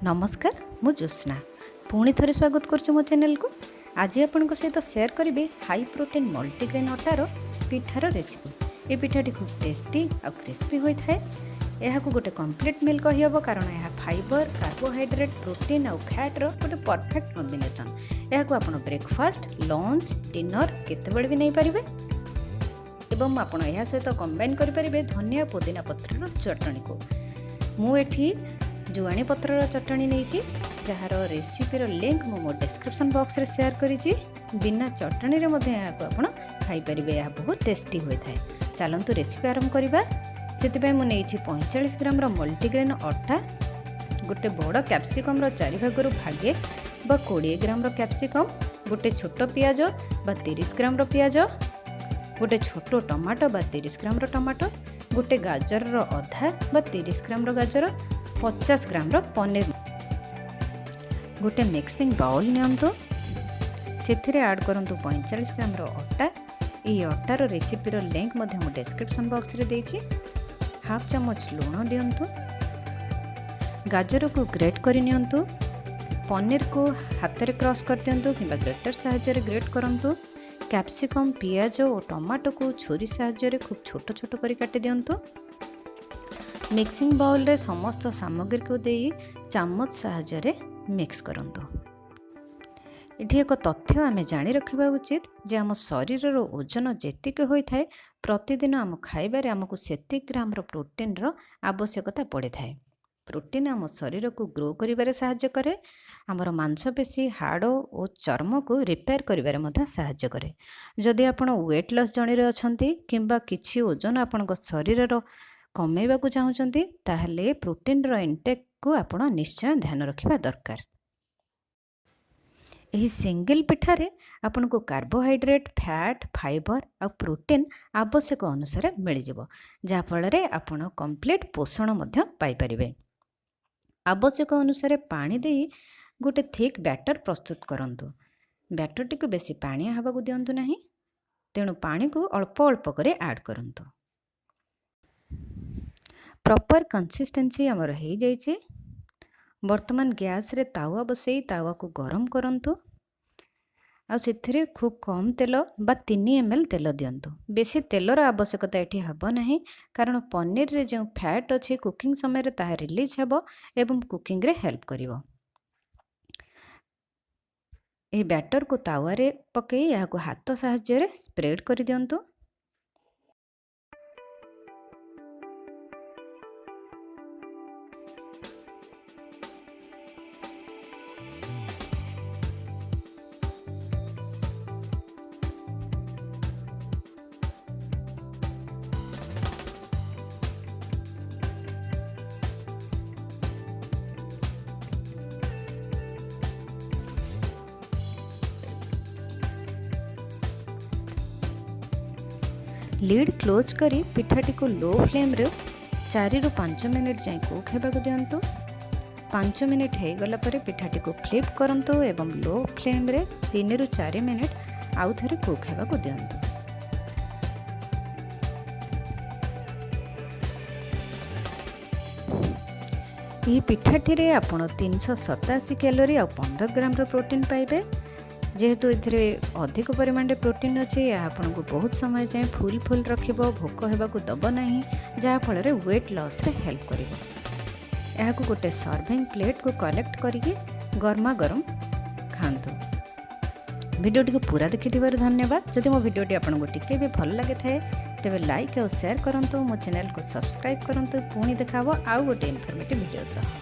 नमस्कार मु ज्योत्स्ना पुणी थे स्वागत करुँ मो चैनल को। आज आपण सहित शेयर करी हाई प्रोटीन मल्टीग्रेन अटार पिठार रेसिपी। ये पिठाटी खूब टेस्टी और क्रिस्पी होता है। यह गोटे कंप्लीट मिल कहीहब कारण यह फाइबर कार्बोहाइड्रेट प्रोटीन और फैट्र गोटे परफेक्ट कॉम्बिनेशन। यह आप ब्रेकफास्ट लंच डिनर केतबेले भी नहीं पारे एवं आपण यह सहित कंबाइन करेंगे धनिया पुदीना पत्र चटनी को। मुझे जुआणी पत्र चटनी नहीं जार रेसिपीर लिंक मो डिस्क्रिप्शन बॉक्स रे शेयर करी। बिना चटनी रे मध्य आप खाईपर यह बहुत टेस्टी होता है। चलतु रेसिपी आरंभ करवा। से 45 ग्राम मल्टीग्रेन अटा, गोटे बड़ कैप्सिकम 4 भाग भागे 20 ग्राम कैप्सिकम, गोटे छोट पियाज 30 ग्राम पियाज, गोटे छोट टमाटो 30 ग्राम टमाटो, गोटे गाजर अधा 30 ग्राम गाजर, 50 ग्राम पनीर, गोटे मिक्सिंग बाउल नियंतु से ऐड करंतु 45 ग्राम अटा। ये अटार रेसिपीर लिंक मु डिस्क्रिप्शन बॉक्स रे देछि। हाफ चम्मच लूण दियंतु, गाजर को ग्रेट कर नियंतु, पनीर को हाथ रे क्रश कर दियंतु किंबा ग्रेटर साहाय्य रे ग्रेट करंतु, कैप्सिकम पियाज और टमाटो को छुरी साहाय्य रे खूब छोट छोट करी काटि दियंतु। मिक्सिंग बाउल रे समस्त सामग्री को देई चम्मच साहाय्य रे मिक्स करंतु। एठी एक तथ्य आमे जानी रखिबा उचित जे आम शरीर ओजन जेतिक होता है प्रतिदिन आम खाइबार आमको सेतिक ग्राम प्रोटीन आवश्यकता पड़े थाए। प्रोटीन आम शरीर को ग्रो करिबारे सहाय्य करे, आमर मांसपेशी हाड़ और चर्म को रिपेयर करिबारे मध्य सहाय्य करे। जदि आपण वेट लॉस जर्नी रे अछंती किंबा किछि ओजन आपणक शरीर कमेवा को चाहूँगी ताहले प्रोटीन इनटेक को आपण निश्चय ध्यान रखिबा दरकार। यही सिंगल पिठारे आपन को कार्बोहाइड्रेट फैट फाइबर और प्रोटीन आवश्यक अनुसार मिल जाव, जहाँ फल आपण कंप्लीट पोषण मध्य पाई परिबे। आवश्यक अनुसार पानी दे गोटे थिक बैटर प्रस्तुत करंतु। बैटर टी को बेसी पानिया हवा को दियंतु नहीं, तेणु पानी को अल्प अल्प करे ऐड करंतु। प्रॉपर कंसिस्टेंसी आमर हो जाइए। वर्तमान गैस रे तावा बसई तावा को गरम करंतु आ से खूब कम तेल बा 3 ml तेल दियंतु। बेसी तेलर आवश्यकता एठी हबो नहीं कारण पनीर रे जो फैट अच्छे कुकिंग समय रे ताहा रिलीज हेबो एवं कुकिंग रे हेल्प करिवो। ए बैटर को तावा रे पकई या को हाथ साहाय्य रे स्प्रेड कर दियंतु। लीड क्लोज करी पिठाटी को लो फ्लेम रे 4 ରୁ 5 मिनिट जाए कुक हेबा को दियंतु। 5 मिनिट हो गला परे पिठाटी को फ्लिप करंतु एवं लो फ्लेम रे 3 ରୁ 4 मिनिट आउ थरे कुक हेबा को दियंतु। यह पिठाटी रे आपण 387 कैलोरी और 15 ग्राम प्रोटीन पाइबे। जेहेतु ए अधिक परिमाण प्रोटीन अच्छे यह आपन को बहुत समय जाए फुल फुल रखिबो, भोक हेबा को दब नहीं, जहाँ फल रे वेट लॉस रे हेल्प करिवो। यह को गोटे सर्विंग प्लेट को कलेक्ट करिके गरमा गरम खांतु। वीडियोटी को पूरा देखिथिबार धन्यवाद। जदि मो वीडियोटी आपन को टिके भी भल लगे थाए तेबे लाइक और शेयर करंतु, मो चैनल को सब्सक्राइब करंतु। पुणी देखाबो आउ गोटे इनफॉर्मेटिव वीडियो सह।